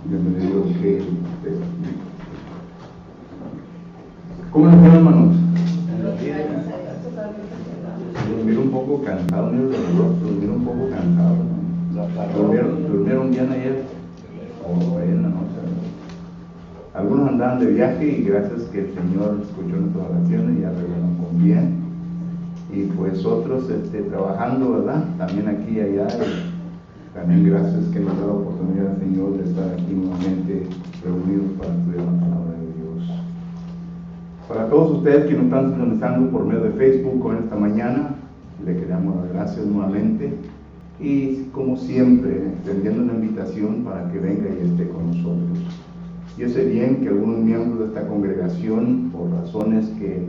Bienvenido. ¿Cómo nos fue, hermanos? Los miro un poco cansados, los miro un poco cansados, ¿no? ¿Durmieron bien ayer? En la noche. Algunos andaban de viaje y gracias que el Señor escuchó nuestras oraciones y ya regresaron con bien. Y pues otros trabajando, ¿verdad? También aquí y allá. También gracias que nos da la oportunidad el Señor de estar aquí nuevamente reunidos para estudiar la palabra de Dios. Para todos ustedes que nos están sintonizando por medio de Facebook con esta mañana, le queremos dar gracias nuevamente y como siempre extendiendo una invitación para que venga y esté con nosotros. Yo sé bien que algunos miembros de esta congregación, por razones que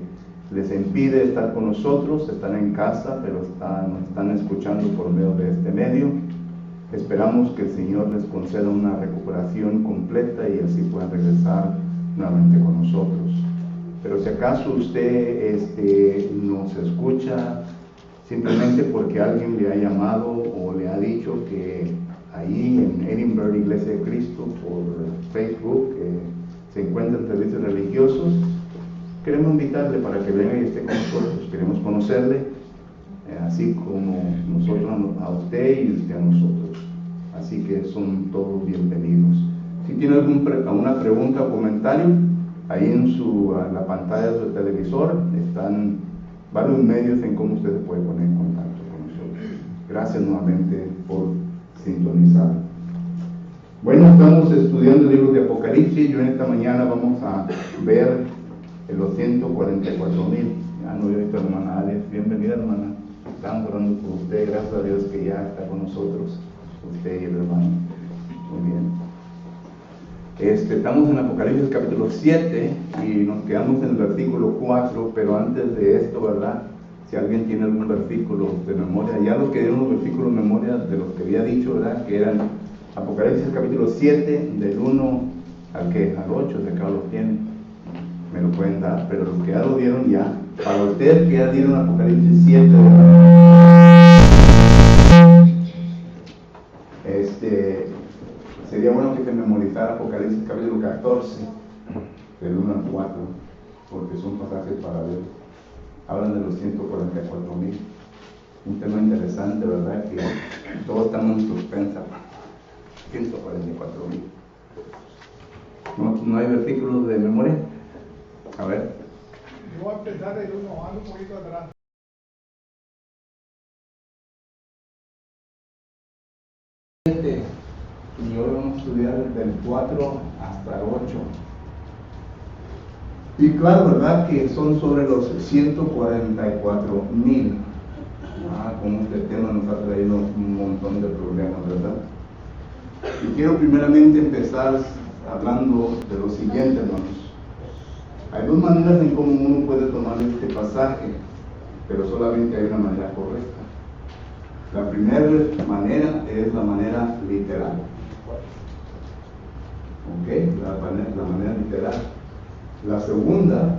les impide estar con nosotros, están en casa, pero nos están escuchando por medio de este medio. Esperamos que el Señor les conceda una recuperación completa y así puedan regresar nuevamente con nosotros. Pero si acaso usted nos escucha simplemente porque alguien le ha llamado o le ha dicho que ahí en Edinburgh Iglesia de Cristo por Facebook se encuentran servicios religiosos, queremos invitarle para que venga y esté con nosotros. Queremos conocerle, así como nosotros a usted y usted a nosotros. Así que son todos bienvenidos. Si tiene alguna pregunta o comentario, ahí en la pantalla de su televisor están varios medios en cómo usted se puede poner en contacto con nosotros. Gracias nuevamente por sintonizar. Bueno, estamos estudiando el libro de Apocalipsis. Yo en esta mañana vamos a ver los 144,000. Ya no he visto a la hermana Alex. Bienvenida, hermana. Estamos orando por usted. Gracias a Dios que ya está con nosotros, usted y el hermano. Muy bien. Estamos en Apocalipsis capítulo 7 y nos quedamos en el versículo 4, pero antes de esto, ¿verdad? Si alguien tiene algún versículo de memoria, ya los que dieron los versículos de memoria de los que había dicho, ¿verdad? Que eran Apocalipsis capítulo 7, del 1 al 8, si acá los tienen, me lo pueden dar, pero los que ya lo dieron ya, para ustedes que ya dieron Apocalipsis 7, sería bueno que se memorizara Apocalipsis capítulo 14, del 1 al 4, porque son pasajes para ver. Hablan de los 144,000. Un tema interesante, ¿verdad? Que todos estamos en suspensa. 144,000. ¿No hay versículos de memoria? A ver. Yo voy a empezar del 1, ando un poquito atrás. Y hoy vamos a estudiar del 4 hasta el 8. Y claro, ¿verdad? Que son sobre los 144,000. Como este tema nos ha traído un montón de problemas, ¿verdad? Y quiero primeramente empezar hablando de lo siguiente, hermanos. Hay dos maneras en cómo uno puede tomar este pasaje, pero solamente hay una manera correcta. La primera manera es la manera literal. ¿Ok? La manera literal. La segunda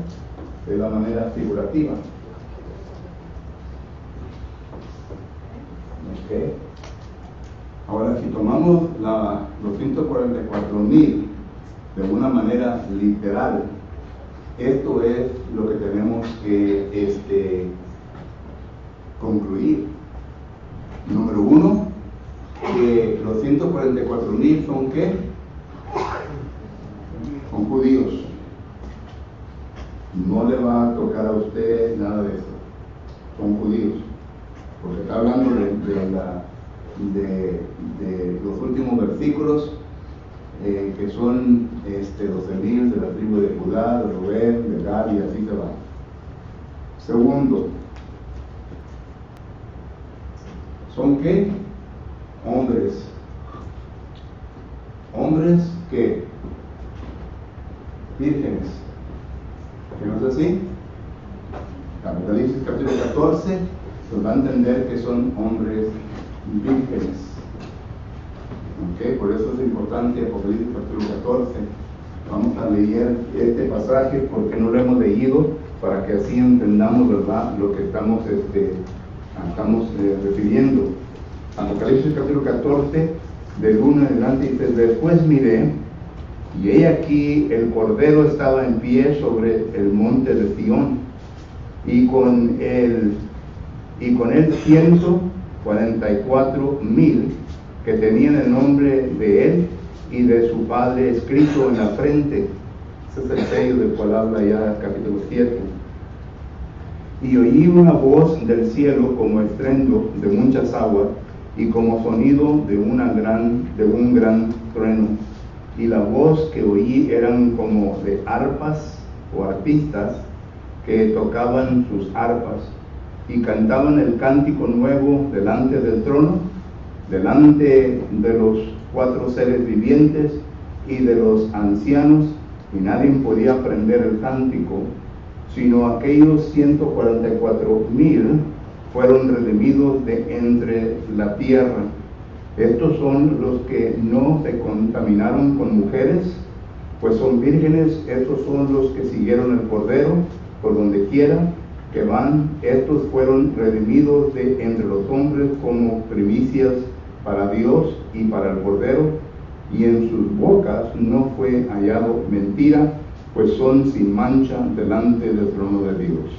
es la manera figurativa. ¿Ok? Ahora, si tomamos los 144,000 de una manera literal, esto es lo que tenemos que concluir. Número uno, que los 144,000 son ¿qué? Son judíos. No le va a tocar a usted nada de eso. Son judíos. Porque está hablando de los últimos versículos, que son 12,000 de la tribu de Judá, de Rubén, de Gad, y así se va. Segundo, ¿son qué? Hombres. ¿Hombres qué? Vírgenes. ¿Que no es así? Apocalipsis capítulo 14 nos va a entender que son hombres vírgenes. ¿Ok? Por eso es importante Apocalipsis capítulo 14. Vamos a leer este pasaje porque no lo hemos leído, para que así entendamos, ¿verdad?, lo que estamos refiriendo. Apocalipsis capítulo 14, del 1 en adelante, dice: después miré, Y he aquí el Cordero estaba en pie sobre el monte de Sión, y con él 144,000 que tenían el nombre de él y de su padre escrito en la frente. Ese es el sello del cual habla ya capítulo 7. Y oí una voz del cielo como estruendo de muchas aguas y como sonido de un gran trueno. Y la voz que oí eran como de arpas o arpistas que tocaban sus arpas y cantaban el cántico nuevo delante del trono, delante de los 4 seres vivientes y de los ancianos, y nadie podía aprender el cántico, sino aquellos 144,000 fueron redimidos de entre la tierra. Estos son los que no se contaminaron con mujeres, pues son vírgenes. Estos son los que siguieron el Cordero por donde quiera que van. Estos fueron redimidos de entre los hombres como primicias para Dios y para el Cordero, y en sus bocas no fue hallado mentira, pues son sin mancha delante del trono de Dios.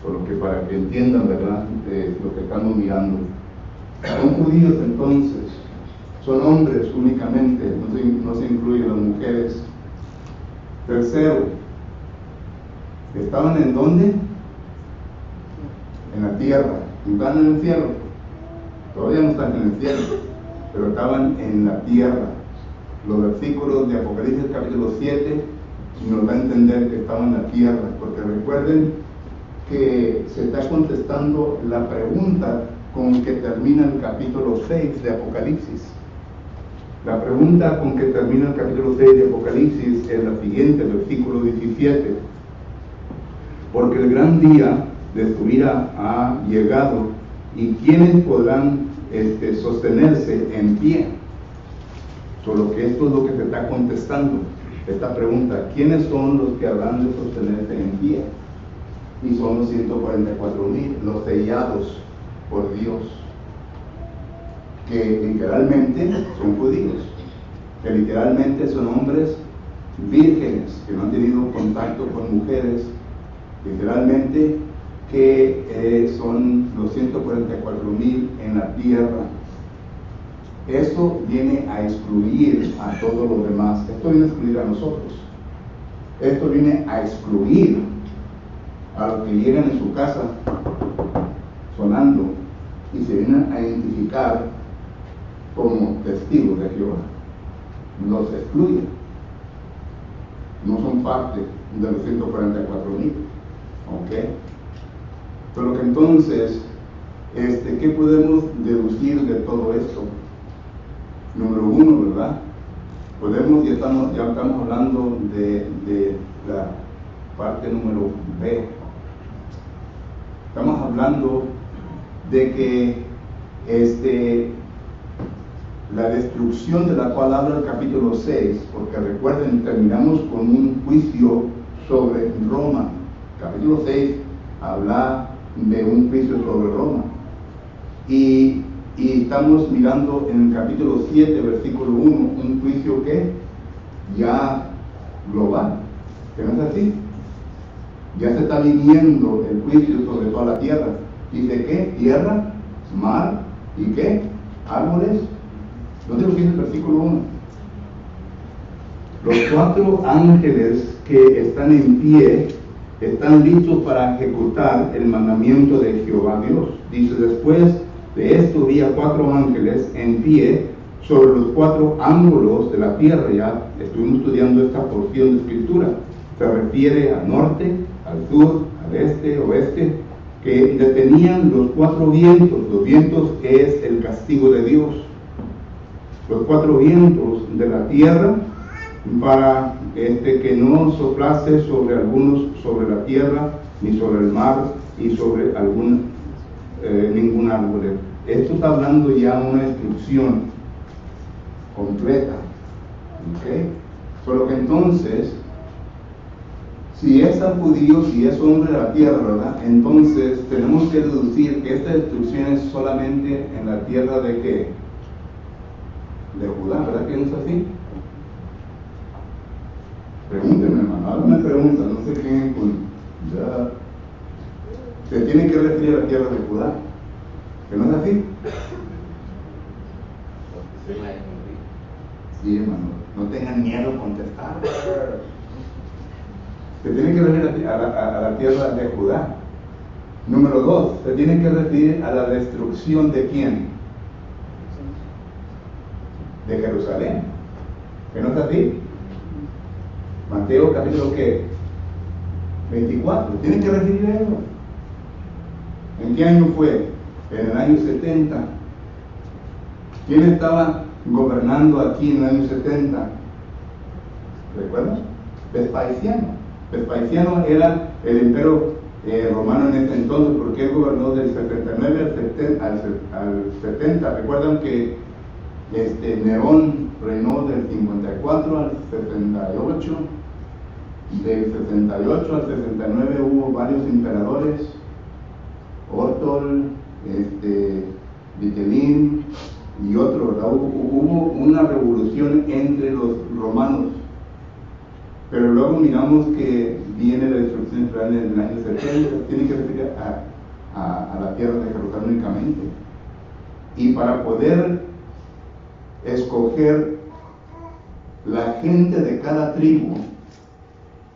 Por lo que para que entiendan, ¿verdad?, lo que estamos mirando. Son judíos entonces, son hombres únicamente, no se incluyen las mujeres. Tercero, ¿estaban en dónde? En la tierra. ¿Están en el cielo? Todavía no están en el cielo, pero estaban en la tierra. Los versículos de Apocalipsis capítulo 7 nos da a entender que estaban en la tierra, porque recuerden que se está contestando la pregunta con que termina el capítulo 6 de Apocalipsis. La pregunta con que termina el capítulo 6 de Apocalipsis es la siguiente, versículo 17. Porque el gran día de su ira ha llegado, y ¿quiénes podrán sostenerse en pie? Solo que esto es lo que se está contestando, esta pregunta: ¿quiénes son los que habrán de sostenerse en pie? Y son los 144,000, los sellados por Dios, que literalmente son judíos, que literalmente son hombres vírgenes, que no han tenido contacto con mujeres, literalmente que son los 144,000 en la tierra. Eso viene a excluir a todos los demás. Esto viene a excluir a nosotros. Esto viene a excluir a los que llegan en su casa sonando y se vienen a identificar como testigos de Jehová. Los excluye. No son parte de los 144,000. ¿Ok? Pero que entonces, ¿qué podemos deducir de todo esto? Número uno, ¿verdad? Ya estamos hablando de la parte número B. Estamos hablando de que la destrucción de la cual habla el capítulo 6, porque recuerden, terminamos con un juicio sobre Roma. Capítulo 6 habla de un juicio sobre Roma. Y estamos mirando en el capítulo 7, versículo 1, un juicio que ya global, que no es así. Ya se está viviendo el juicio sobre toda la tierra. Dice que tierra, mar y qué, árboles. ¿Dónde lo dice el versículo 1? Los 4 ángeles que están en pie están listos para ejecutar el mandamiento de Jehová Dios. Dice: después de esto vi a 4 ángeles en pie sobre los 4 ángulos de la tierra. Ya estuvimos estudiando esta porción de escritura. Se refiere al norte, al sur, al este, oeste, que detenían los 4 vientos. Los vientos es el castigo de Dios. Los 4 vientos de la tierra, para que no soplase sobre la tierra, ni sobre el mar, y sobre ningún árbol. Esto está hablando ya de una destrucción completa. ¿Okay? Solo que entonces, si es tan judío, si es hombre de la tierra, ¿verdad?, entonces tenemos que deducir que esta destrucción es solamente en la tierra de ¿qué? De Judá, ¿verdad que no es así? me preguntan, no sé quién, ya, se tiene que referir a la tierra de Judá, ¿que no es así? Sí, hermano, no tengan miedo a contestar. Se tiene que referir a la tierra de Judá. Número 2, se tiene que referir a la destrucción de ¿quién? De Jerusalén. ¿Que no es así? Mateo capítulo ¿qué? 24. Tiene que referir a eso. ¿En qué año fue? En el año 70. ¿Quién estaba gobernando aquí en el año 70? ¿Recuerdas? Vespasiano. Vespasiano era el imperio romano en ese entonces, porque él gobernó del 79 al 70. Recuerdan que Nerón reinó del 54 al 68. Del 68 al 69 hubo varios emperadores: Ortol, Vitelín y otros, ¿verdad? Hubo una revolución entre los romanos, pero luego miramos que viene la destrucción de Israel en el año 70. Tiene que referir a la tierra de Jerusalén únicamente. Y para poder escoger la gente de cada tribu,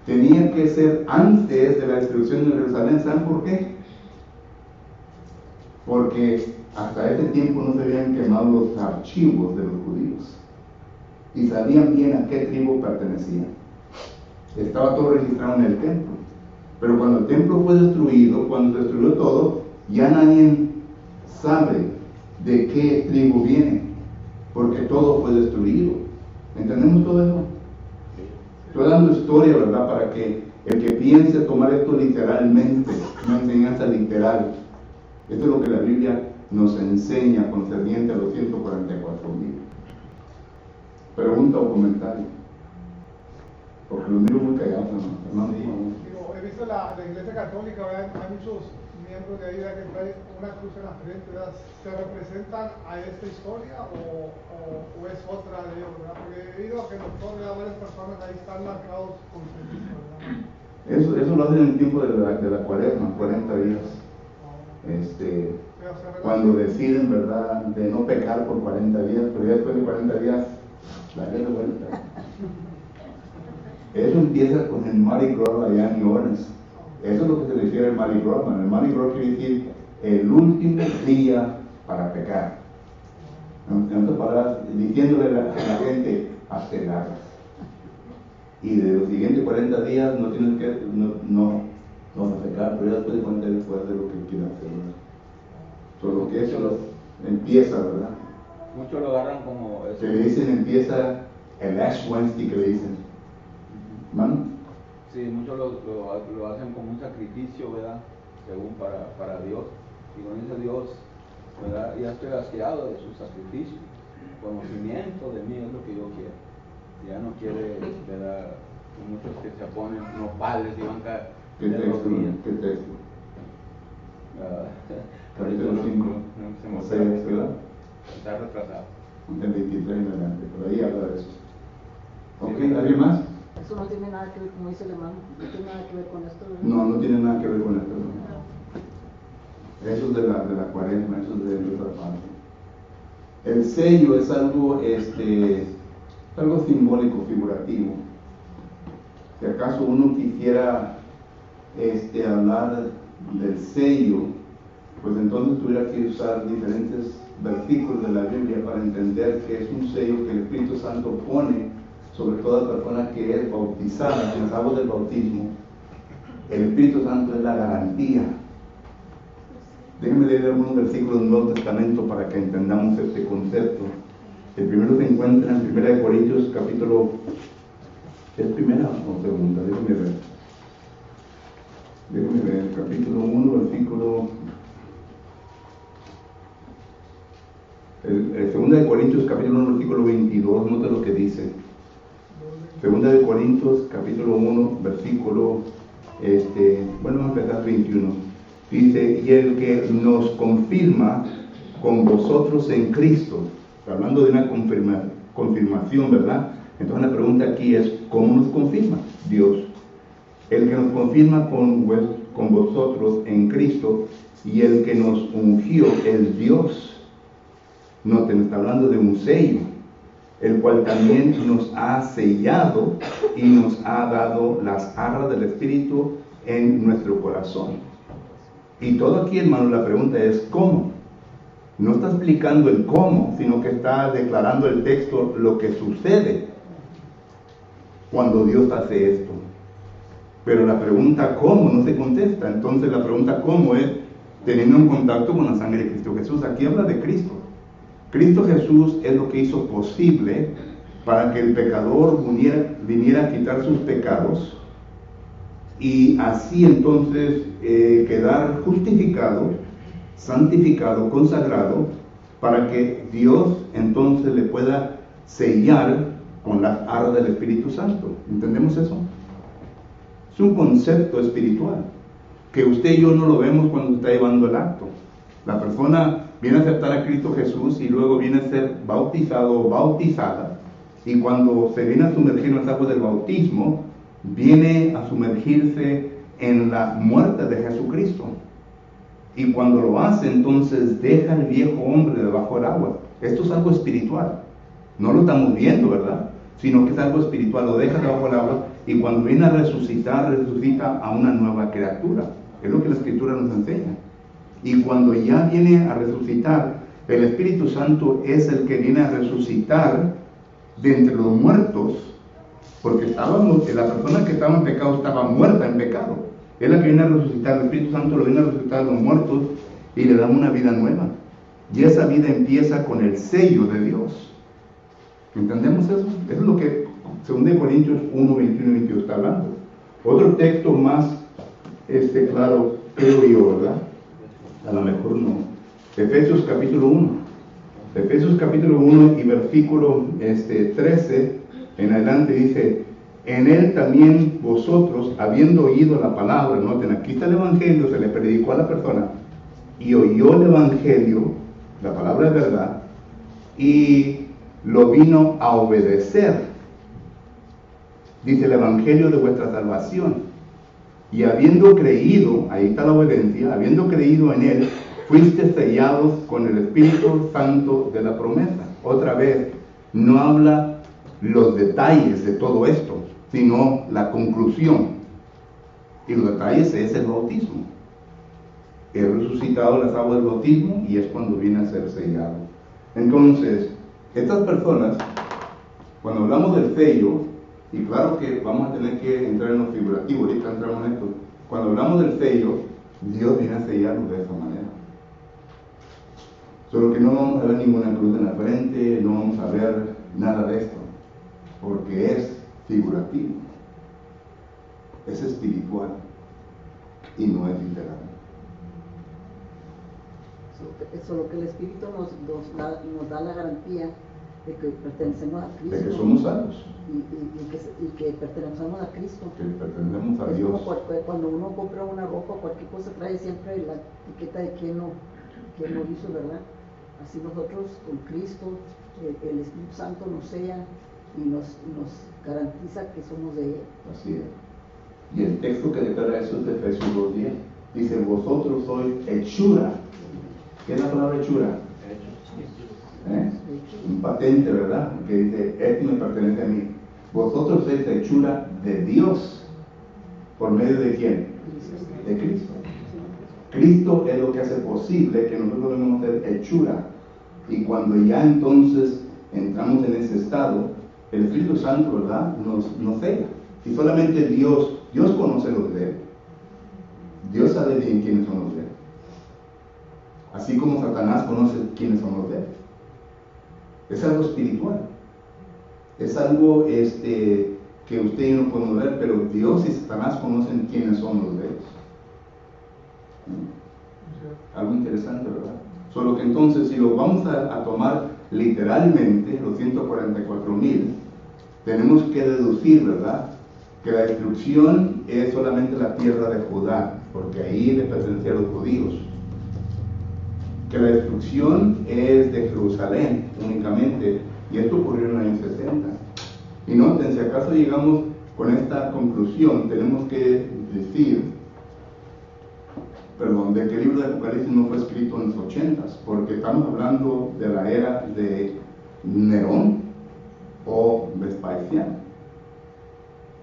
tenía que ser antes de la destrucción de Jerusalén. ¿Saben por qué? Porque hasta ese tiempo no se habían quemado los archivos de los judíos y sabían bien a qué tribu pertenecían. Estaba todo registrado en el templo, pero cuando el templo fue destruido, cuando se destruyó todo, ya nadie sabe de qué tribu viene, porque todo fue destruido. ¿Entendemos todo eso? Estoy dando historia, ¿verdad? Para que el que piense tomar esto literalmente, una enseñanza literal. Esto es lo que la Biblia nos enseña concerniente a los 144,000. Pregunta o comentario. Porque los miro muy callados, hermano. Digo, he visto la iglesia católica, ¿verdad? Hay muchos miembros de ahí, ¿verdad?, que traen una cruz en la frente, ¿verdad? ¿Se representan a esta historia o es otra de ellos, ¿verdad? Porque he oído que varias personas ahí están marcados con Cristo, ¿verdad? Eso lo hacen en el tiempo de la cuaresma, 40 días. Cuando deciden, ¿verdad?, de no pecar por 40 días, pero ya después de 40 días la ley de vuelta. Eso empieza con el Mardi Gras allá en New Orleans. Eso es lo que se refiere al Mardi Gras. El Mardi Gras quiere decir el último día para pecar. En otras palabras, diciéndole a la gente, hazte largas. Y de los siguientes 40 días no tienes que, no vas a pecar, pero ya después de 40 días puedes hacer lo que quieras hacer, ¿verdad? Solo que eso empieza, ¿verdad? Muchos lo agarran como eso. Que le dicen, empieza el Ash Wednesday, que le dicen. ¿Mano? Sí, muchos lo hacen como un sacrificio, ¿verdad? Según para Dios. Y con ese Dios, ¿verdad? Ya estoy asqueado de su sacrificio. Conocimiento de mí es lo que yo quiero. Ya no quiere, ¿verdad? Muchos que se ponen nopales y van a ¿Qué texto? Capítulo 5. O sea, ¿verdad? Está retrasado. Del 23 en adelante, por ahí habla de eso. ¿Ok? ¿Alguien más? Eso no tiene nada que ver, como dice el hermano, no tiene nada que ver con esto, ¿verdad? No tiene nada que ver con esto. ¿No? Eso es de la cuaresma, eso es de otra parte. El sello es algo, algo simbólico, figurativo. Si acaso uno quisiera hablar del sello, pues entonces tuviera que usar diferentes versículos de la Biblia para entender que es un sello que el Espíritu Santo pone sobre toda persona que es bautizada en las aguas del bautismo. El Espíritu Santo es la garantía. Déjenme leer algunos versículos del Nuevo Testamento para que entendamos este concepto. El primero se encuentra en 1 Corintios capítulo... ¿Es primera o segunda? Déjenme ver, capítulo 1, versículo... El 2 Corintios capítulo 1, versículo 22, nota lo que dice. 2 Corintios capítulo 1, versículo, vamos a empezar 21. Dice, y el que nos confirma con vosotros en Cristo. Está hablando de una confirmación, ¿verdad? Entonces la pregunta aquí es, ¿cómo nos confirma Dios? el que nos confirma con vosotros en Cristo y el que nos ungió es Dios. Noten, está hablando de un sello, el cual también nos ha sellado y nos ha dado las arras del Espíritu en nuestro corazón. Y todo aquí, hermano, la pregunta es ¿cómo? No está explicando el cómo, sino que está declarando el texto lo que sucede cuando Dios hace esto. Pero la pregunta ¿cómo? No se contesta. Entonces la pregunta ¿cómo? Es teniendo en contacto con la sangre de Cristo Jesús. Aquí habla de Cristo. Cristo Jesús es lo que hizo posible para que el pecador viniera a quitar sus pecados y así entonces quedar justificado, santificado, consagrado, para que Dios entonces le pueda sellar con las arras del Espíritu Santo. ¿Entendemos eso? Es un concepto espiritual que usted y yo no lo vemos cuando está llevando el acto. La persona viene a aceptar a Cristo Jesús y luego viene a ser bautizado o bautizada, y cuando se viene a sumergir en las aguas del bautismo, viene a sumergirse en la muerte de Jesucristo. Y cuando lo hace, entonces deja el viejo hombre debajo del agua. Esto es algo espiritual. No lo estamos viendo, ¿verdad? Sino que es algo espiritual. Lo deja debajo del agua y cuando viene a resucitar, resucita a una nueva criatura. Es lo que la Escritura nos enseña. Y cuando ya viene a resucitar, el Espíritu Santo es el que viene a resucitar de entre los muertos, porque la persona que estaba en pecado estaba muerta en pecado. Es la que viene a resucitar, el Espíritu Santo lo viene a resucitar a los muertos y le da una vida nueva. Y esa vida empieza con el sello de Dios. ¿Entendemos eso? Eso es lo que 2 Corintios 1, 21 y 22 está hablando. Otro texto más claro, creo yo, ¿verdad? A lo mejor no. Efesios capítulo 1. Efesios capítulo 1 y versículo 13 en adelante dice: en él también vosotros, habiendo oído la palabra, noten, aquí está el evangelio, se le predicó a la persona, y oyó el evangelio, la palabra de verdad, y lo vino a obedecer. Dice el evangelio de vuestra salvación. Y habiendo creído, ahí está la obediencia, habiendo creído en él, fuiste sellados con el Espíritu Santo de la promesa. Otra vez, no habla los detalles de todo esto, sino la conclusión. Y los detalles es el bautismo. He resucitado las aguas del bautismo y es cuando viene a ser sellado. Entonces, estas personas, cuando hablamos del sello, y claro que vamos a tener que entrar en lo figurativo, ahorita entramos en esto. Cuando hablamos del sello, Dios viene a sellarnos de esa manera. Solo que no vamos a ver ninguna cruz en la frente, no vamos a ver nada de esto, porque es figurativo, es espiritual y no es literal. Eso lo que el Espíritu nos da la garantía de que pertenecemos a Cristo, de que somos salvos, y que pertenecemos a Cristo, que pertenecemos a es Dios. como cuando uno compra una ropa o cualquier cosa, trae siempre la etiqueta de quién lo hizo, ¿verdad? Así nosotros con Cristo, el Espíritu Santo nos sella y nos garantiza que somos de Él. Así es. Y el texto que declara eso es de Efesios 2:10. Dice: vosotros sois hechura. ¿Qué es la palabra hechura? Un patente, ¿verdad? Que dice: esto me pertenece a mí. Vosotros sois hechura de Dios. ¿Por medio de quién? De Cristo. Cristo es lo que hace posible que nosotros debemos ser hechura. Y cuando ya entonces entramos en ese estado, el Espíritu Santo, ¿verdad?, nos sella. Y solamente Dios conoce los de Él. Dios sabe bien quiénes son los de Él. Así como Satanás conoce quiénes son los de Él. Es algo espiritual. Es algo que usted y yo no podemos ver, pero Dios y Satanás conocen quiénes son los de ellos. Algo interesante, ¿verdad? Solo que entonces, si lo vamos a tomar literalmente, los 144,000, tenemos que deducir, ¿verdad?, que la destrucción es solamente la tierra de Judá, porque ahí le pertenecía a los judíos. Que la destrucción es de Jerusalén únicamente, y esto ocurrió en el año 60. Y noten, si acaso llegamos con esta conclusión tenemos que decir, de que el libro de Apocalipsis no fue escrito en los 80s, porque estamos hablando de la era de Nerón o Vespasiano,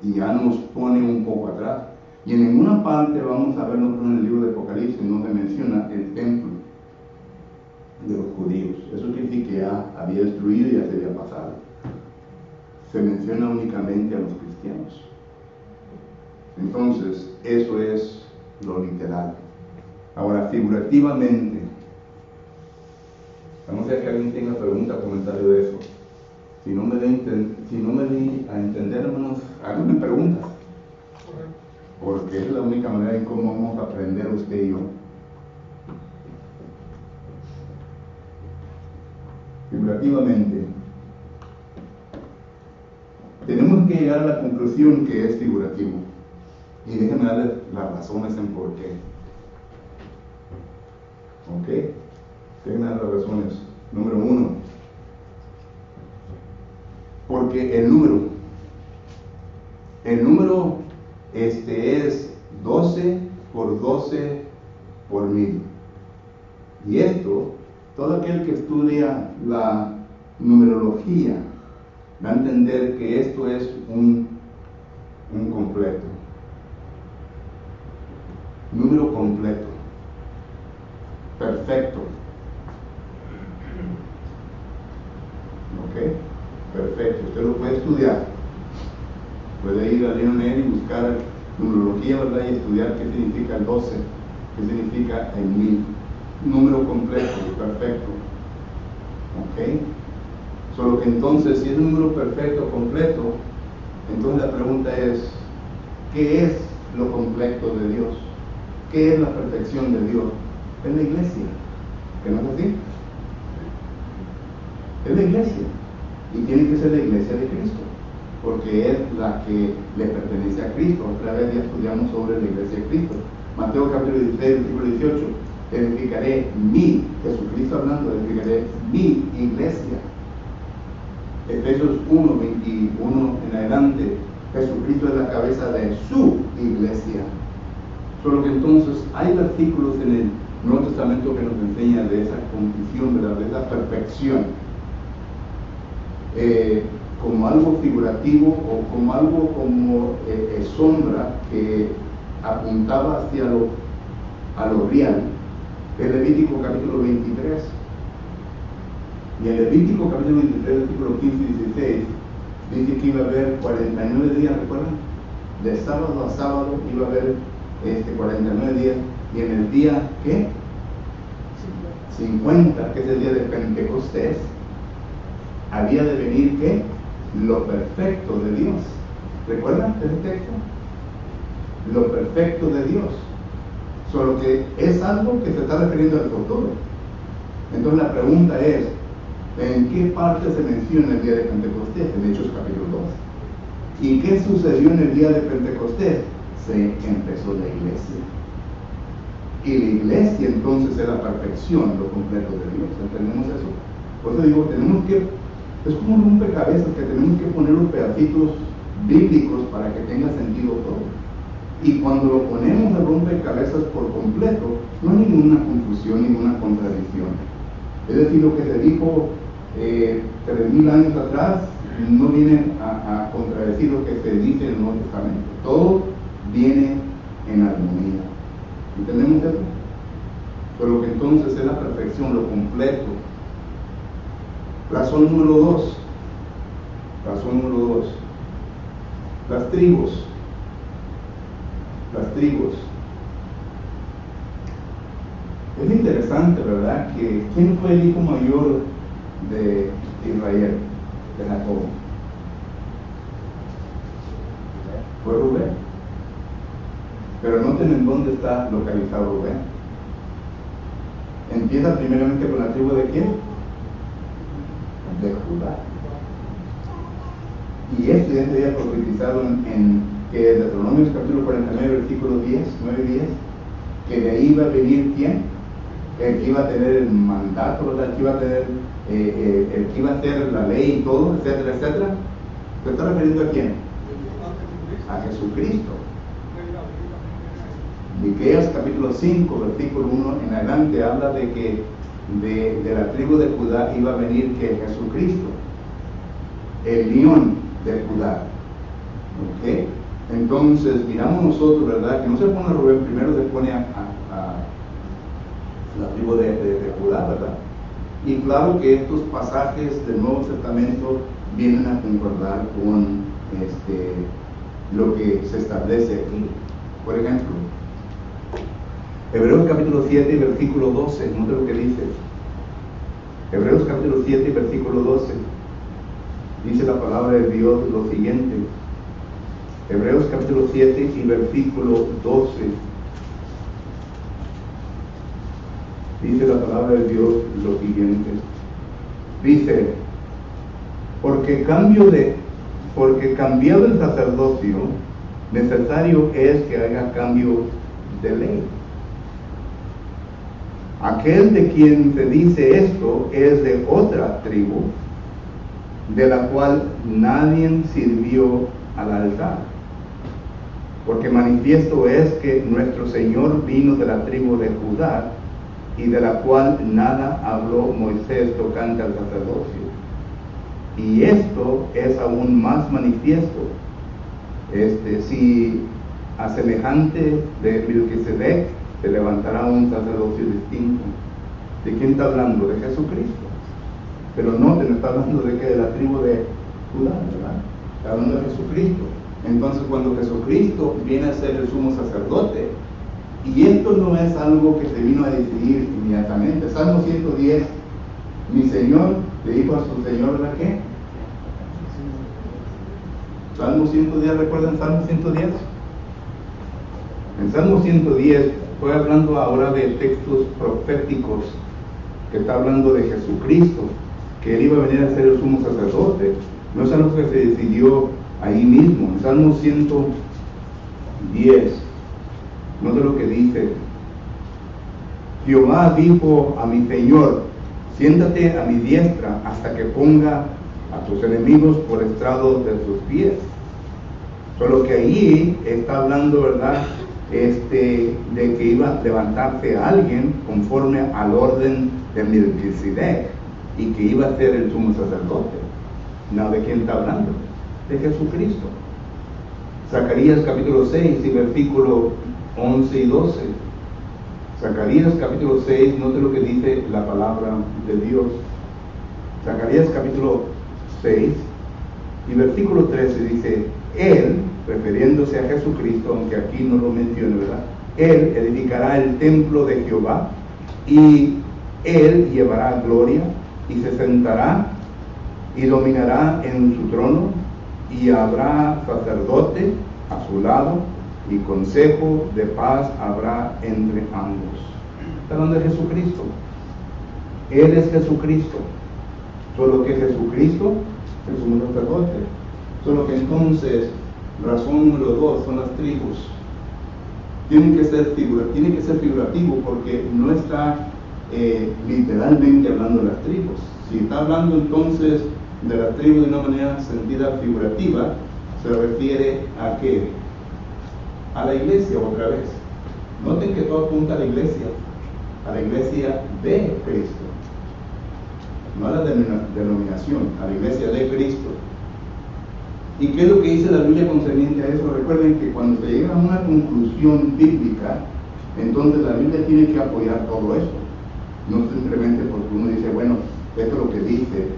y ya nos pone un poco atrás. Y en ninguna parte vamos a ver nosotros en el libro de Apocalipsis donde menciona el templo de los judíos. Eso quiere decir que ya había destruido y ya se había pasado. Se menciona únicamente a los cristianos. Entonces, eso es lo literal. Ahora, figurativamente, a no ser que alguien tenga pregunta o comentario de eso. Si no me di a entender, hermanos, háganme preguntas. Porque es la única manera en cómo vamos a aprender usted y yo. Figurativamente, tenemos que llegar a la conclusión que es figurativo. Y déjenme darles las razones en por qué. ¿Ok? Déjenme dar las razones. Número 1. Porque el número es 12 por 12 por 1000. Y esto, todo aquel que estudia la numerología va a entender que esto es un completo. Número completo. Perfecto. ¿Ok? Perfecto. Usted lo puede estudiar. Puede ir a Leonel y buscar numerología, ¿verdad? Y estudiar qué significa el 12, qué significa el 1000. Número completo, perfecto. ¿Ok? Solo que entonces, si es un número perfecto, completo, entonces la pregunta es, ¿qué es lo completo de Dios? ¿Qué es la perfección de Dios? Es la iglesia. ¿Que no es así? Es la iglesia. Y tiene que ser la iglesia de Cristo, porque es la que le pertenece a Cristo. Otra vez ya estudiamos sobre la iglesia de Cristo. Mateo capítulo 16, versículo 18. Edificaré mi, Jesucristo hablando, edificaré mi iglesia. Efesios 1, 21 en adelante, Jesucristo es la cabeza de su iglesia. Solo que entonces hay versículos en el Nuevo Testamento que nos enseña de esa condición, de esa perfección, como algo figurativo o como algo como sombra que apuntaba hacia a lo real. El Levítico capítulo 23. Y el Levítico capítulo 23, versículo 15 y 16, dice que iba a haber 49 días, ¿recuerdan? De sábado a sábado iba a haber 49 días. Y en el día, ¿qué? 50, que es el día de Pentecostés, había de venir, ¿qué? Lo perfecto de Dios. ¿Recuerdan ese texto? Lo perfecto de Dios. Solo que es algo que se está refiriendo al futuro. Entonces la pregunta es, ¿en qué parte se menciona el día de Pentecostés? En Hechos capítulo 2. ¿Y qué sucedió en el día de Pentecostés? Se empezó la iglesia. Y la iglesia entonces es la perfección, lo completo de Dios. ¿Entendemos eso? Por eso digo, es como un rompecabezas que tenemos que poner los pedacitos bíblicos para que tenga sentido todo. Y cuando lo ponemos el rompecabezas por completo, no hay ninguna confusión, ninguna contradicción. Es decir, lo que se dijo 3000 años atrás no viene a contradecir lo que se dice en el Nuevo Testamento. Todo viene en armonía. ¿Entendemos eso? Pero que entonces es la perfección, lo completo. Razón número 2. Razón número 2. Las tribus. Las tribus. Es interesante, ¿verdad? Que ¿quién fue el hijo mayor de Israel, de Jacob? Fue Rubén. Pero noten en dónde está localizado Rubén. Empieza primeramente con la tribu de ¿quién? De Judá. Y esto ya se había profetizado en que de Deuteronomio capítulo 49, versículos 9 y 10, que de ahí iba a venir ¿quién? El que iba a tener el mandato, ¿verdad? El que iba a tener, el que iba a hacer la ley y todo, etcétera, etcétera. ¿Se está refiriendo a quién? a Jesucristo. Miqueas capítulo 5, versículo 1 en adelante habla de que de la tribu de Judá iba a venir que Jesucristo, el león de Judá. ¿Ok? Entonces miramos nosotros, ¿verdad? Que no se pone a Rubén, primero se pone a la tribu de Judá, ¿verdad? Y claro que estos pasajes del Nuevo Testamento vienen a concordar con lo que se establece aquí. Por ejemplo, Hebreos capítulo 7 versículo 12, note lo que dice. Hebreos capítulo 7 versículo 12, dice la palabra de Dios lo siguiente. Hebreos capítulo 7 y versículo 12, dice la palabra de Dios lo siguiente. Dice, porque cambiado el sacerdocio, necesario es que haya cambio de ley. Aquel de quien se dice esto es de otra tribu, de la cual nadie sirvió al altar. Porque manifiesto es que nuestro Señor vino de la tribu de Judá, y de la cual nada habló Moisés tocante al sacerdocio. Y esto es aún más manifiesto, si a semejante de Melquisedec se levantará un sacerdocio distinto. ¿De quién está hablando? De Jesucristo. Pero no está hablando de que de la tribu de Judá, ¿verdad? Está hablando de Jesucristo. Entonces cuando Jesucristo viene a ser el sumo sacerdote, y esto no es algo que se vino a decidir inmediatamente. Salmo 110, mi Señor le dijo a su Señor, ¿verdad qué? Salmo 110, ¿recuerdan Salmo 110? En Salmo 110, estoy hablando ahora de textos proféticos, que está hablando de Jesucristo, que Él iba a venir a ser el sumo sacerdote. No es algo que se decidió ahí mismo. En Salmo 110, note lo que dice. Jehová dijo a mi Señor, siéntate a mi diestra hasta que ponga a tus enemigos por estrado de tus pies. Solo que ahí está hablando, ¿verdad? De que iba a levantarse alguien conforme al orden de Melquisedec y que iba a ser el sumo sacerdote. No, ¿de quién está hablando? De Jesucristo. Zacarías capítulo 6 y versículo 11 y 12. Zacarías capítulo 6, note lo que dice la palabra de Dios. Zacarías capítulo 6 y versículo 13 dice, Él, refiriéndose a Jesucristo, aunque aquí no lo menciona, ¿verdad? Él edificará el templo de Jehová y Él llevará gloria y se sentará y dominará en su trono y habrá sacerdote a su lado y consejo de paz habrá entre ambos. Está hablando de Jesucristo. Él es Jesucristo. Solo que Jesucristo es un sacerdote. Solo que entonces, razón número 2 son las tribus. Tiene que ser figurativo porque no está literalmente hablando de las tribus. Si está hablando entonces de las tribus de una manera sentida figurativa, se refiere a ¿qué? A la iglesia otra vez. Noten que todo apunta a la iglesia de Cristo, no a la denominación, a la iglesia de Cristo. ¿Y qué es lo que dice la Biblia concerniente a eso? Recuerden que cuando se llega a una conclusión bíblica, entonces la Biblia tiene que apoyar todo eso. No simplemente porque uno dice, bueno, esto es lo que dice,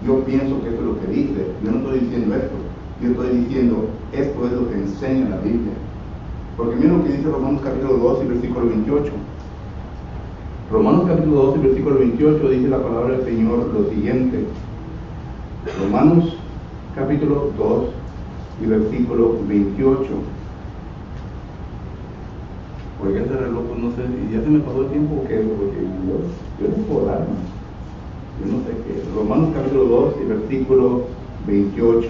yo pienso que esto es lo que dice, yo no estoy diciendo esto, yo estoy diciendo, esto es lo que enseña la Biblia. Porque miren lo que dice Romanos capítulo 2 y versículo 28. Romanos capítulo 2 y versículo 28 dice la palabra del Señor lo siguiente. Romanos capítulo 2 y versículo 28. Oiga, ese reloj, no sé, ya se me pasó el tiempo o qué, porque yo no puedo dar, yo no sé qué. Romanos capítulo 2 y versículo 28.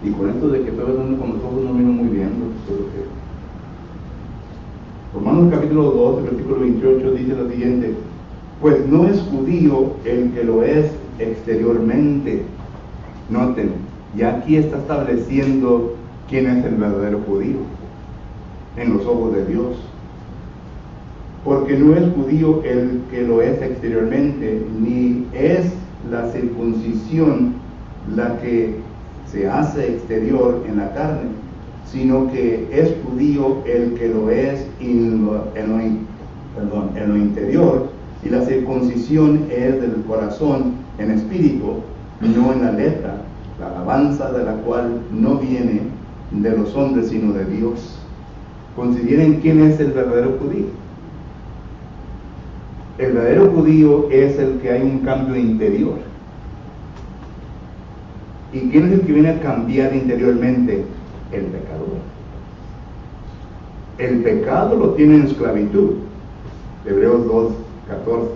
Y con esto de que estoy hablando con los ojos no miro muy bien lo que Romanos capítulo 2, versículo 28 dice lo siguiente: pues no es judío el que lo es exteriormente. Noten, Y aquí está estableciendo quién es el verdadero judío en los ojos de Dios. Porque no es judío el que lo es exteriormente, ni es la circuncisión la que se hace exterior en la carne, sino que es judío el que lo es en lo interior, y la circuncisión es del corazón en espíritu, no en la letra, la alabanza de la cual no viene de los hombres sino de Dios. Consideren quién es el verdadero judío. El verdadero judío es el que hay un cambio interior. ¿Y quién es el que viene a cambiar interiormente? El pecador. El pecado lo tiene en esclavitud. Hebreos 2:14.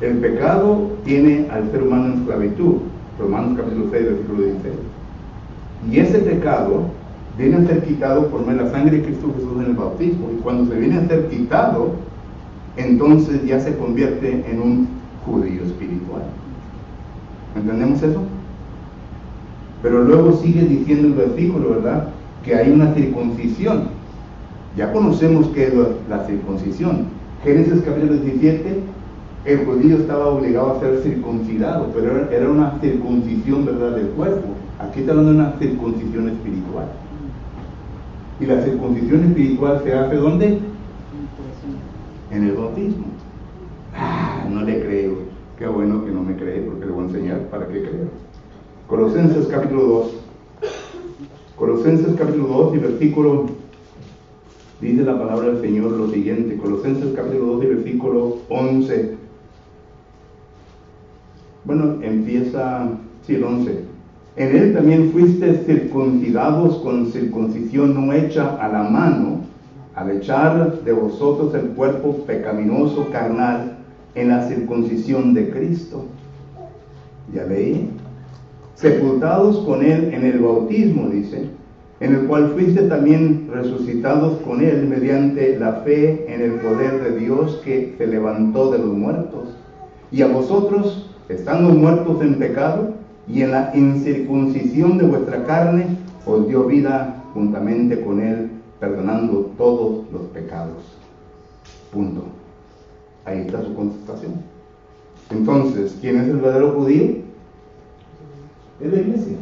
El pecado tiene al ser humano en esclavitud. Romanos capítulo 6, versículo 16. Y ese pecado viene a ser quitado por medio de la sangre de Cristo Jesús en el bautismo. Y cuando se viene a ser quitado, entonces ya se convierte en un judío espiritual. ¿Entendemos eso? Pero luego sigue diciendo el versículo, ¿verdad?, que hay una circuncisión. Ya conocemos qué es la circuncisión. Génesis capítulo 17, el judío estaba obligado a ser circuncidado, pero era una circuncisión, ¿verdad?, del cuerpo. Aquí está hablando de una circuncisión espiritual. Y la circuncisión espiritual se hace ¿dónde? En el bautismo. No le creo. Qué bueno que no me cree, porque le voy a enseñar para qué creo. Colosenses capítulo 2. Colosenses capítulo 2 y versículo, dice la palabra del Señor lo siguiente. Colosenses capítulo 2 y versículo 11. Bueno, empieza, sí, el 11. En él también fuiste circuncidados con circuncisión no hecha a la mano, al echar de vosotros el cuerpo pecaminoso carnal en la circuncisión de Cristo. Ya leí. Sepultados con él en el bautismo, dice, en el cual fuiste también resucitados con él mediante la fe en el poder de Dios que se levantó de los muertos. Y a vosotros, estando muertos en pecado y en la incircuncisión de vuestra carne, os dio vida juntamente con él, perdonando todos los pecados. Punto. Ahí está su contestación. Entonces, ¿quién es el verdadero judío? Es la iglesia.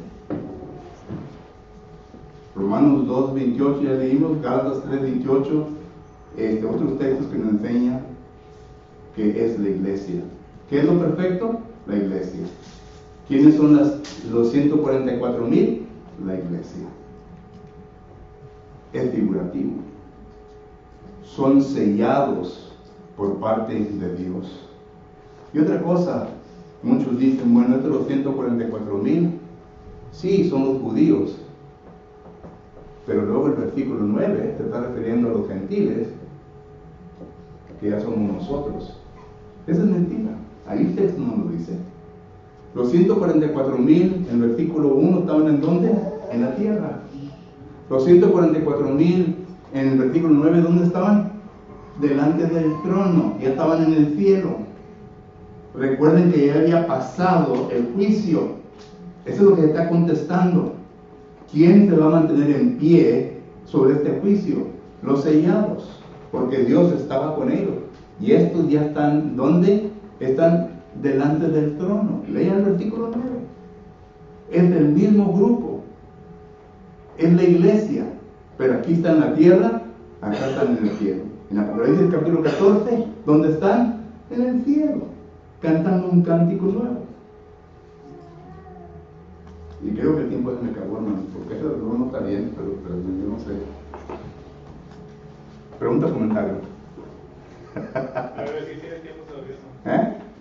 Romanos 2:28 ya leímos, Gálatas 3:28, otros textos que nos enseñan que es la iglesia. ¿Qué es lo perfecto? La iglesia. ¿Quiénes son los 144,000? La iglesia. Es figurativo. Son sellados por parte de Dios. Y otra cosa, muchos dicen, bueno, estos los 144,000, sí, son los judíos. Pero luego el versículo 9 se está refiriendo a los gentiles, que ya somos nosotros. Esa es mentira. Ahí el texto no lo dice. Los 144,000 en el versículo 1 estaban ¿en dónde? En la tierra. Los 144,000 en el versículo 9, ¿dónde estaban? Delante del trono. Ya estaban en el cielo. Recuerden que ya había pasado el juicio. Eso es lo que está contestando. ¿Quién se va a mantener en pie sobre este juicio? Los sellados, porque Dios estaba con ellos. Y estos ya están, ¿dónde? Están delante del trono. Lean el versículo 9. Es del mismo grupo. Es la iglesia. Pero aquí está en la tierra, acá están en el cielo. En Apocalipsis capítulo 14, ¿dónde están? En el cielo, cantando un cántico nuevo. Y creo que el tiempo se me acabó, hermano, porque eso no está bien, pero yo no sé. Pregunta o comentario. Pero si tiene tiempo todavía no.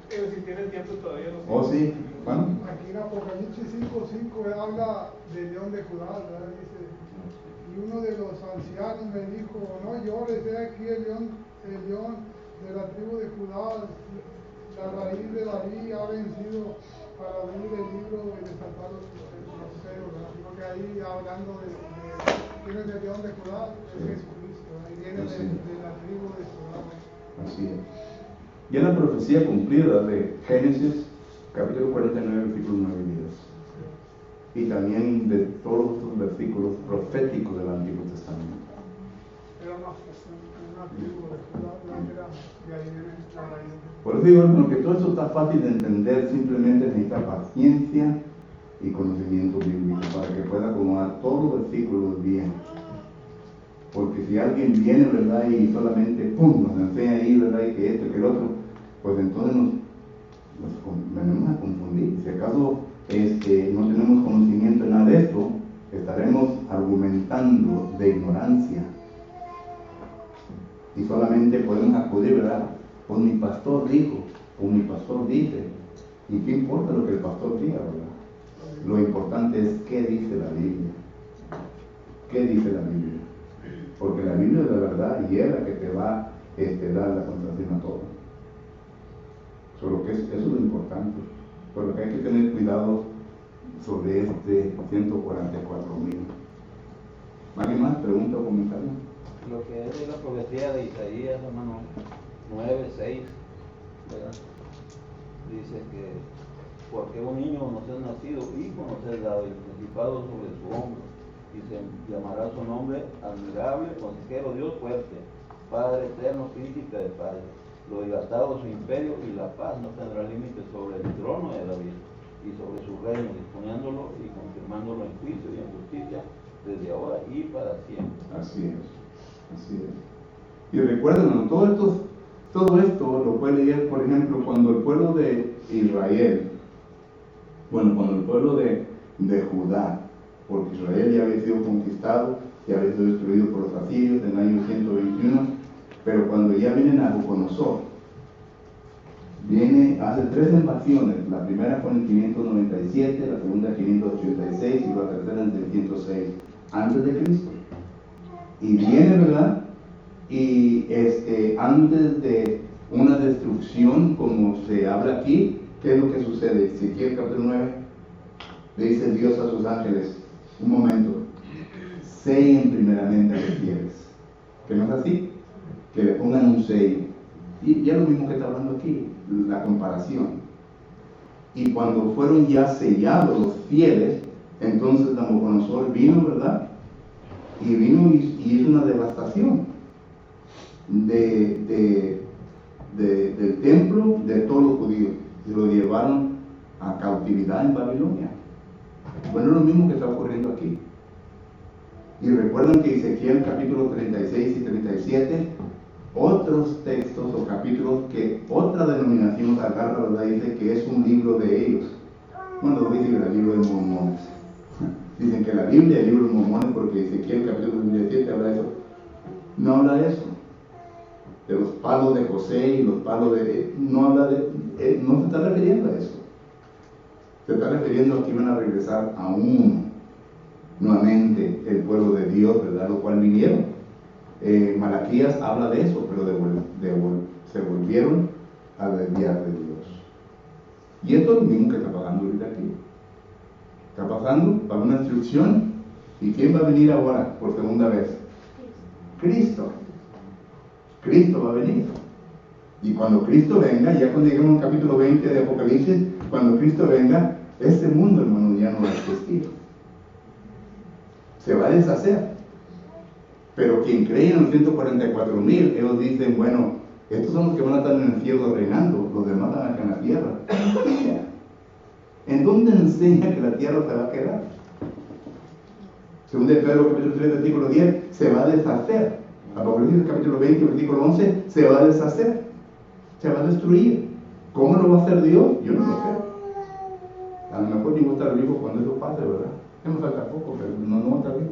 Pero si tiene tiempo todavía no. Oh, sí. ¿Cuándo? Aquí en Apocalipsis 5:5 habla del león de Judá, ¿verdad? Dice, y uno de los ancianos me dijo, no llores, he aquí el león de la tribu de Judá, la raíz de David ha vencido para abrir el libro y desatar los sellos, ¿verdad? Porque ahí hablando de quién es el león de Judá, es Jesucristo, ahí viene de la tribu de Judá. Así es. Ya la profecía cumplida de Génesis, capítulo 49, versículos 9 y 10. y también de todos los versículos proféticos del Antiguo Testamento. Era una tribu de Judá, de ahí viene la raíz. Por eso digo, hermano, que todo eso está fácil de entender, simplemente necesita paciencia y conocimiento bíblico para que pueda acomodar todos los versículos bien. Porque si alguien viene, ¿verdad? Y solamente, ¡pum!, nos enseña ahí, ¿verdad? Y que esto y que el otro, pues entonces nos venimos a confundir. Si acaso no tenemos conocimiento en nada de esto, estaremos argumentando de ignorancia. Y solamente podemos acudir, ¿verdad? Pues mi pastor dijo, o mi pastor dice. ¿Y qué importa lo que el pastor diga, verdad? Lo importante es qué dice la Biblia. ¿Qué dice la Biblia? Porque la Biblia es la verdad y es la que te va a dar la contraseña a todo. Solo que eso es lo importante. Pero que hay que tener cuidado sobre 144,000. ¿Alguien más? ¿Pregunta o comentario? Lo que es de la profecía de Isaías, hermano, 9:6, ¿verdad? Dice que porque un niño nos es nacido, hijo nos es dado, y principado sobre su hombro, y se llamará su nombre admirable, consejero, Dios fuerte, Padre eterno, príncipe de paz. Lo dilatado su imperio y la paz no tendrá límites sobre el trono de David y sobre su reino, disponiéndolo y confirmándolo en juicio y en justicia desde ahora y para siempre. Así es. Y recuerden, todo esto lo puede leer, por ejemplo, cuando el pueblo de Israel, cuando el pueblo de Judá, porque Israel ya había sido conquistado, ya había sido destruido por los asirios en el año 121, pero cuando ya viene Nabucodonosor, hace 3 invasiones. La primera fue en 597, la segunda en 586 y la tercera en 606 antes de Cristo. Y viene, ¿verdad? Y antes de una destrucción, como se habla aquí, ¿qué es lo que sucede? Ezequiel capítulo 9, le dice Dios a sus ángeles, un momento, sellen primeramente a los fieles. ¿Que no es así? Que le pongan un sello. Y ya lo mismo que está hablando aquí, la comparación. Y cuando fueron ya sellados los fieles, entonces Nabucodonosor vino, ¿verdad? Y vino y hizo una devastación del templo de todos los judíos. Y lo llevaron a cautividad en Babilonia. Bueno, es lo mismo que está ocurriendo aquí. Y recuerden que Ezequiel capítulo 36 y 37, otros textos o capítulos que otra denominación agarra, ¿verdad? Dice que es un libro de ellos. Bueno, lo dice el libro de Mormones. Dicen que la Biblia es el libro de Mormones porque Ezequiel capítulo 37 habla de eso. No habla de eso. De los palos de José y los palos de... No habla de... no se está refiriendo a eso. Se está refiriendo a que iban a regresar a uno. Nuevamente el pueblo de Dios, ¿verdad? Lo cual vinieron. Malaquías habla de eso, pero se volvieron a desviar de Dios. Y esto es lo mismo que está pasando ahorita aquí. Está pasando para una destrucción. ¿Y quién va a venir ahora por segunda vez? Cristo. Cristo va a venir. Y cuando Cristo venga, ya cuando lleguemos al capítulo 20 de Apocalipsis, cuando Cristo venga, este mundo, hermano, ya no va a existir. Se va a deshacer. Pero quien cree en los 144,000, ellos dicen, bueno, estos son los que van a estar en el cielo reinando, los demás van acá en la tierra. ¿En dónde enseña que la tierra se va a quedar? Según de Pedro capítulo 3, versículo 10, se va a deshacer. Apocalipsis capítulo 20, versículo 11, se va a deshacer. Se va a destruir. ¿Cómo lo va a hacer Dios? Yo no lo sé. A lo mejor ni voy a estar vivo cuando eso pase, ¿verdad? Ya me falta poco, pero no voy a estar vivo.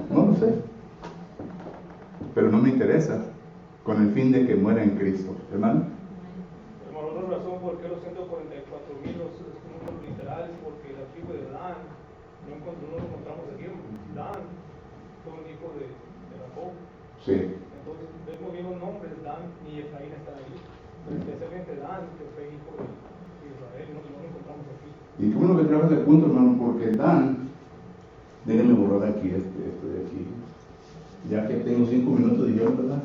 No lo sé. Pero no me interesa, con el fin de que muera en Cristo. ¿Hermano? Hermano, otra razón por qué los 144,000 los números literales, porque la tribu de Dan, no lo encontramos aquí, Dan fue un hijo de Jacob. Sí. Entonces, vemos bien los nombres, Dan y Efraín están ahí. Especialmente Dan, que fue hijo de Israel, no lo encontramos aquí. Y qué bueno que trabajas el punto, hermano, porque Dan, déjenme borrar aquí esto de aquí, ya que tengo 5 minutos de guión, ¿verdad?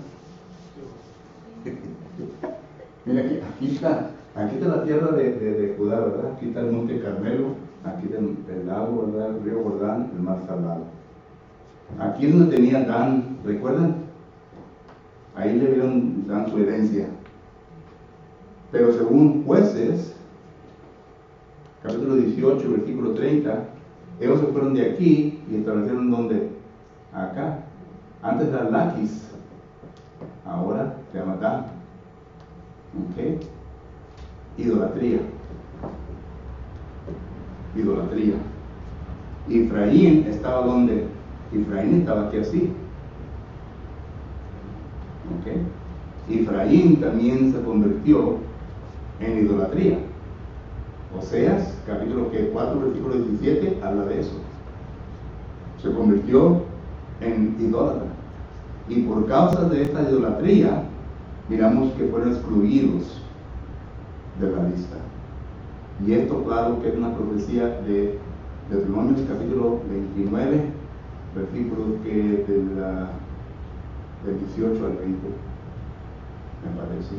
Mira, aquí está la tierra de Judá, ¿verdad? Aquí está el monte Carmelo, aquí del lago, ¿verdad? El río Jordán, el mar Salado. Aquí es donde tenía Dan, ¿recuerdan? Ahí le dieron Dan su herencia. Pero según Jueces, capítulo 18, versículo 30, ellos se fueron de aquí y establecieron donde, acá. Antes era Laquis, ahora se llama Dan. ¿Ok? Idolatría. Idolatría. Efraín estaba donde, Efraín estaba aquí así. ¿Ok? Efraín también se convirtió en idolatría. Oseas, capítulo 4, versículo 17, habla de eso. Se convirtió en idólatra. Y por causa de esta idolatría, miramos que fueron excluidos de la lista. Y esto, claro, que es una profecía de Deuteronomio, capítulo 29, versículos que del 18 al 20, me parece.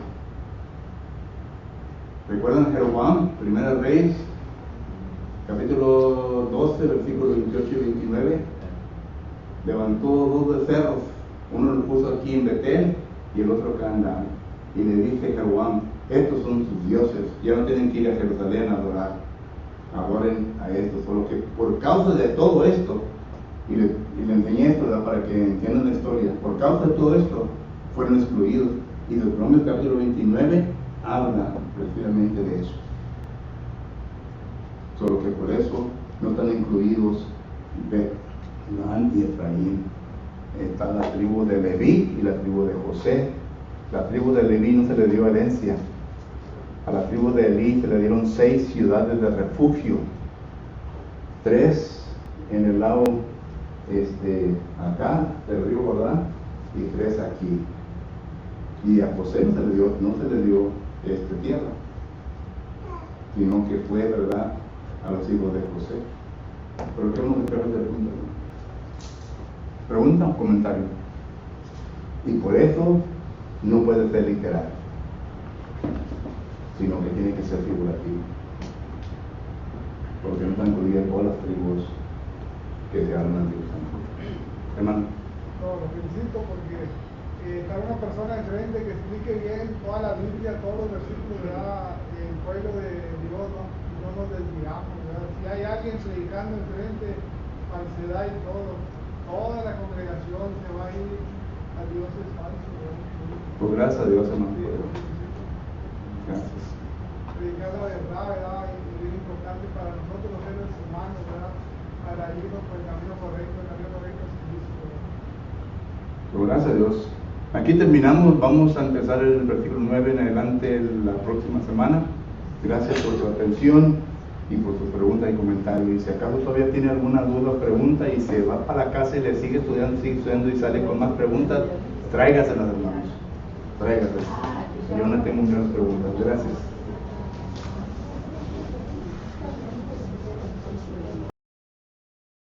¿Recuerdan Jeroboam, Primera Reyes, capítulo 12, versículos 28 y 29? Levantó 2 becerros, uno lo puso aquí en Betel y el otro acá en Dan. Y le dice a Jeroboam, estos son sus dioses, ya no tienen que ir a Jerusalén a adorar, adoren a estos. Solo que por causa de todo esto, y le enseñé esto, ¿verdad?, para que entiendan la historia, por causa de todo esto fueron excluidos. Y Deuteronomio capítulo 29 habla precisamente de eso. Solo que por eso no están incluidos Dan y Efraín. Está la tribu de Leví y la tribu de José. La tribu de Leví no se le dio herencia. A la tribu de Leví se le dieron 6 ciudades de refugio. 3 en el lado acá del río Jordán y 3 aquí. Y a José no se le dio tierra, sino que fue, ¿verdad?, a los hijos de José. ¿Pero qué vamos a esperar de pregunta? ¿Pregunta o comentario? Y por eso no puede ser literal, sino que tiene que ser figurativo, porque no están incluidas todas las tribus que se hablan de Dios. Hermano. No, lo felicito porque está una persona enfrente que explique bien toda la Biblia, todos los versículos, ¿verdad?, el pueblo de Dios, ¿no? Y no nos desviamos, ¿verdad? Si hay alguien predicando enfrente, falsedad y todo, toda la congregación se va a ir a Dios es falso, ¿verdad? Pues gracias a Dios, hermano. Gracias. Predicar la verdad, ¿verdad? Y es importante para nosotros los seres humanos, ¿verdad?, para irnos por el camino correcto es Cristo, ¿verdad? Pues gracias a Dios. Aquí terminamos, vamos a empezar el versículo 9 en adelante la próxima semana. Gracias por su atención y por sus preguntas y comentarios. Y si acaso todavía tiene alguna duda o pregunta y se va para la casa y le sigue estudiando y sale con más preguntas, tráigaselas, hermanos. Tráigaselas. Yo no tengo menos preguntas. Gracias.